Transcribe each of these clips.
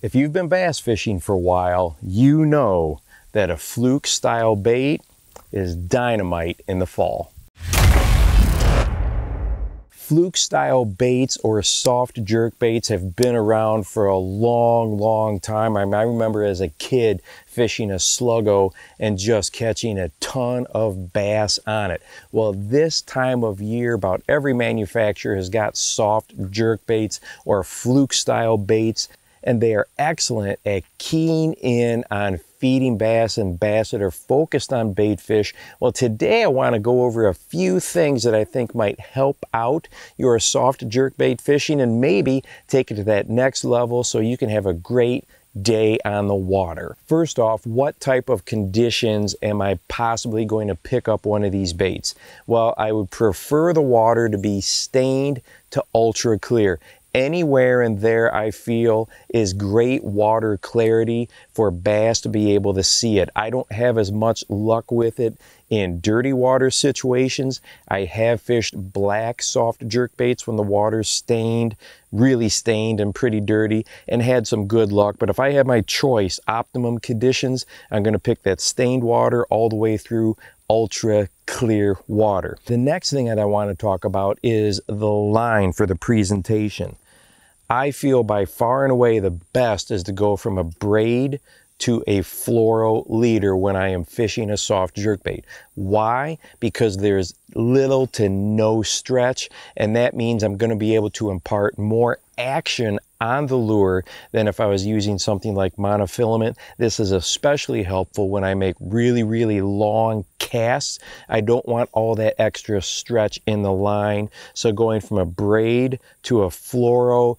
If you've been bass fishing for a while, you know that a Fluke style bait is dynamite in the fall. Fluke style baits or soft jerk baits have been around for a long time. I remember as a kid fishing a sluggo and just catching a ton of bass on it. Well, this time of year, about every manufacturer has got soft jerk baits or Fluke style baits, and they are excellent at keying in on feeding bass and bass that are focused on bait fish. Well, today I want to go over a few things that I think might help out your soft jerkbait fishing and maybe take it to that next level so you can have a great day on the water. First off, what type of conditions am I possibly going to pick up one of these baits? Well, I would prefer the water to be stained to ultra clear. Anywhere in there I feel is great water clarity for bass to be able to see it. I don't have as much luck with it in dirty water situations. I have fished black soft jerkbaits when the water's stained, really stained and pretty dirty, and had some good luck. But if I have my choice, optimum conditions, I'm going to pick that stained water all the way through ultra clear water. The next thing that I want to talk about is the line for the presentation. I feel by far and away the best is to go from a braid to a fluoro leader when I am fishing a soft jerkbait. Why? Because there's little to no stretch, and that means I'm going to be able to impart more action on the lure than if I was using something like monofilament. This is especially helpful when I make really long casts. I don't want all that extra stretch in the line. So going from a braid to a fluoro,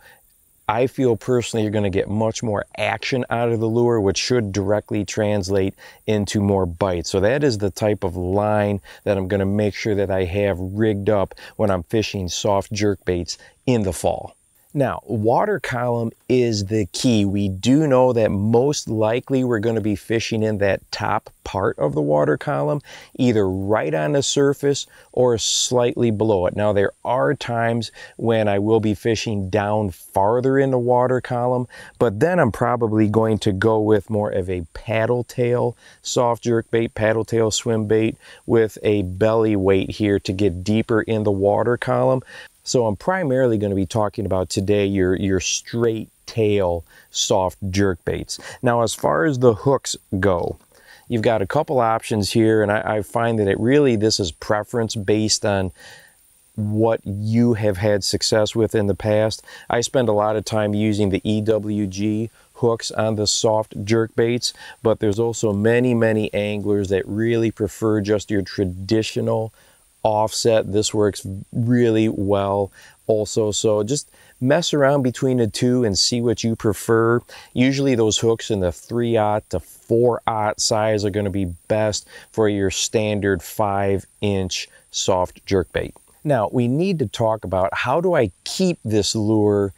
I feel personally you're going to get much more action out of the lure, which should directly translate into more bites. So that is the type of line that I'm going to make sure that I have rigged up when I'm fishing soft jerkbaits in the fall. Now, water column is the key. We do know that most likely we're going to be fishing in that top part of the water column, either right on the surface or slightly below it. Now, there are times when I will be fishing down farther in the water column, but then I'm probably going to go with more of a paddle tail soft jerkbait, paddle tail swim bait with a belly weight here to get deeper in the water column. So I'm primarily going to be talking about today your straight tail soft jerkbaits. Now, as far as the hooks go, you've got a couple options here, and I find that this is preference based on what you have had success with in the past. I spend a lot of time using the EWG hooks on the soft jerkbaits, but there's also many anglers that really prefer just your traditional offset. This works really well also. So just mess around between the two and see what you prefer. Usually those hooks in the 3/0 to 4/0 size are going to be best for your standard 5-inch soft jerkbait. Now we need to talk about how do I keep this lure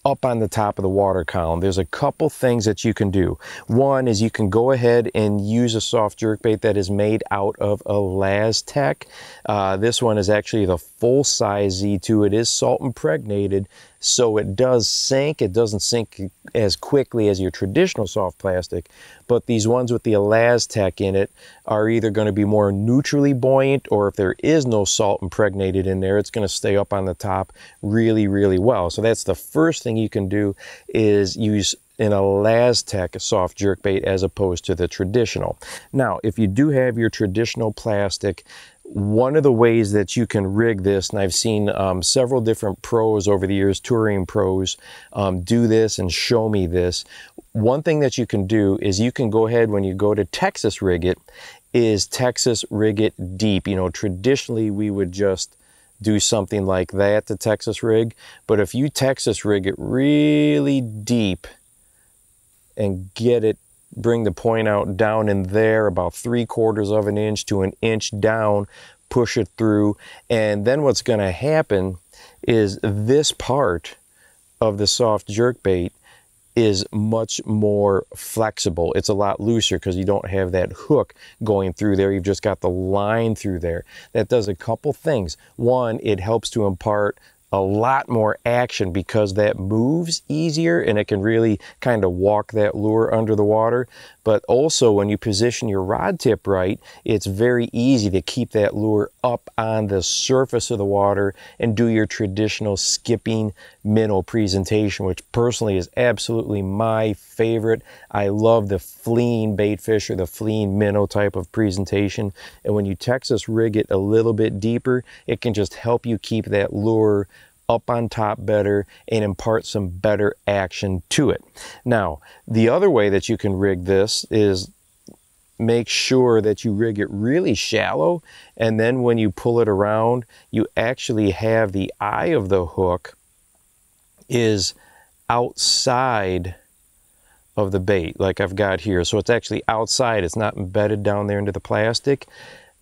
up on the top of the water column. There's a couple things that you can do. One is you can go ahead and use a soft jerkbait that is made out of Elastec. This one is actually the full-size Z2. It is salt impregnated, so it does sink. It doesn't sink as quickly as your traditional soft plastic, but these ones with the Elastec in it are either going to be more neutrally buoyant, or if there is no salt impregnated in there, it's going to stay up on the top really well. So that's the first thing you can do, is use an Elastec soft jerkbait as opposed to the traditional. Now, if you do have your traditional plastic, one of the ways that you can rig this, and I've seen several different pros over the years, touring pros, do this and show me this. One thing that you can do is you can go ahead, when you go to Texas rig it, is Texas rig it deep. You know, traditionally we would just do something like that to Texas rig, but if you Texas rig it really deep and get it, bring the point out down in there about 3/4 of an inch to an inch down, push it through, and then what's going to happen is this part of the soft jerkbait is much more flexible. It's a lot looser because you don't have that hook going through there. You've just got the line through there. That does a couple things. One, it helps to impart a lot more action because that moves easier and it can really kind of walk that lure under the water. But also when you position your rod tip right, it's very easy to keep that lure up on the surface of the water and do your traditional skipping minnow presentation, which personally is absolutely my favorite. I love the fleeing bait fish or the fleeing minnow type of presentation. And when you Texas rig it a little bit deeper, it can just help you keep that lure up on top better and impart some better action to it. Now, the other way that you can rig this is make sure that you rig it really shallow, and then when you pull it around, you actually have the eye of the hook is outside of the bait, like I've got here. So it's actually outside, it's not embedded down there into the plastic.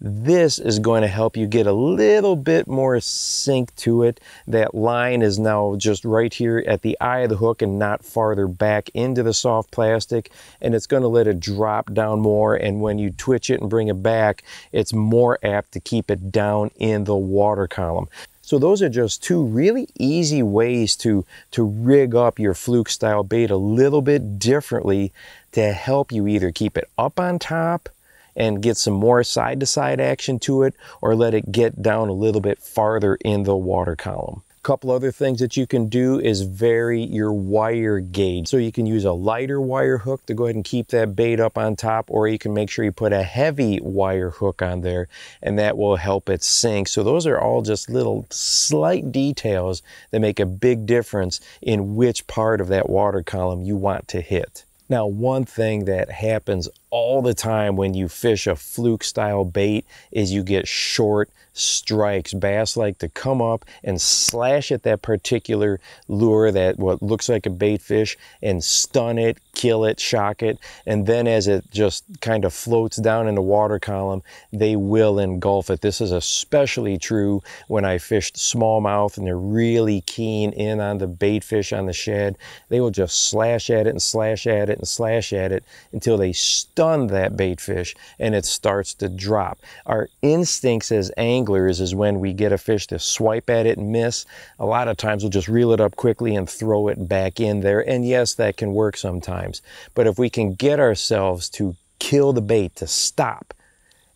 This is going to help you get a little bit more sink to it. That line is now just right here at the eye of the hook and not farther back into the soft plastic, and it's going to let it drop down more, and when you twitch it and bring it back, it's more apt to keep it down in the water column. So those are just two really easy ways to rig up your Fluke style bait a little bit differently to help you either keep it up on top and get some more side-to-side action to it, or let it get down a little bit farther in the water column. A couple other things that you can do is vary your wire gauge. So you can use a lighter wire hook to go ahead and keep that bait up on top, or you can make sure you put a heavy wire hook on there, and that will help it sink. So those are all just little slight details that make a big difference in which part of that water column you want to hit. Now, one thing that happens all the time when you fish a Fluke style bait is you get short strikes. Bass like to come up and slash at that particular lure, that what looks like a bait fish, and stun it, kill it, shock it, and then as it just kind of floats down in the water column, they will engulf it. This is especially true when I fished smallmouth and they're really keen in on the bait fish on the shad. They will just slash at it and slash at it and slash at it until they stun that bait fish and it starts to drop. Our instincts as anglers is when we get a fish to swipe at it and miss, a lot of times we'll just reel it up quickly and throw it back in there. And yes, that can work sometimes. But if we can get ourselves to kill the bait, to stop,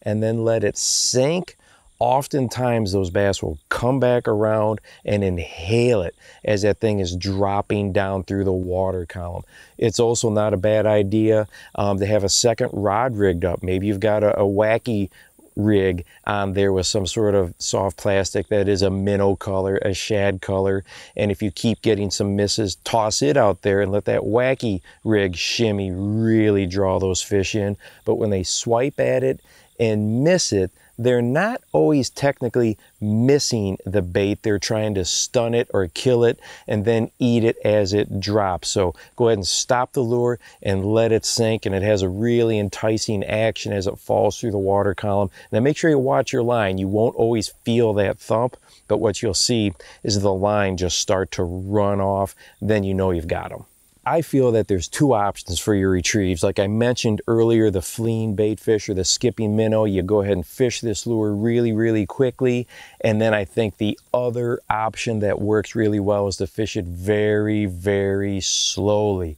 and then let it sink, oftentimes those bass will come back around and inhale it as that thing is dropping down through the water column. It's also not a bad idea to have a second rod rigged up. Maybe you've got a wacky rig on there with some sort of soft plastic that is a minnow color, a shad color, and if you keep getting some misses, toss it out there and let that wacky rig shimmy really draw those fish in. But when they swipe at it and miss it, they're not always technically missing the bait. They're trying to stun it or kill it and then eat it as it drops. So go ahead and stop the lure and let it sink, and it has a really enticing action as it falls through the water column. Now make sure you watch your line. You won't always feel that thump, but what you'll see is the line just start to run off. Then you know you've got them. I feel that there's two options for your retrieves. Like I mentioned earlier, the fleeing bait fish or the skipping minnow, you go ahead and fish this lure really, really quickly. And then I think the other option that works really well is to fish it very, very slowly.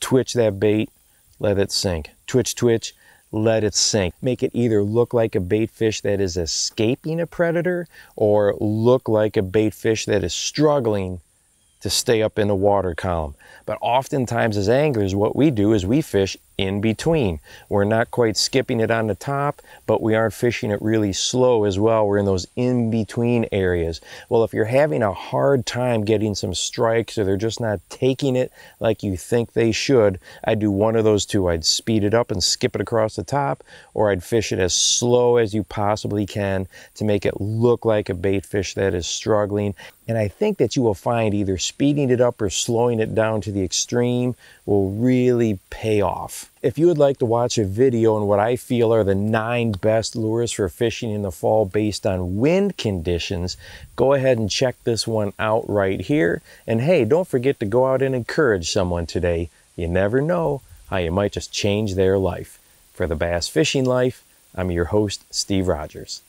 Twitch that bait, let it sink. Twitch, twitch, let it sink. Make it either look like a bait fish that is escaping a predator or look like a bait fish that is struggling to stay up in the water column. But oftentimes as anglers, what we do is we fish in between. We're not quite skipping it on the top, but we aren't fishing it really slow as well. We're in those in-between areas. Well, if you're having a hard time getting some strikes or they're just not taking it like you think they should, I'd do one of those two. I'd speed it up and skip it across the top, or I'd fish it as slow as you possibly can to make it look like a bait fish that is struggling. And I think that you will find either speeding it up or slowing it down to the extreme will really pay off. If you would like to watch a video on what I feel are the 9 best lures for fishing in the fall based on wind conditions, go ahead and check this one out right here. And hey, don't forget to go out and encourage someone today. You never know how you might just change their life. For the Bass Fishing Life, I'm your host, Steve Rogers.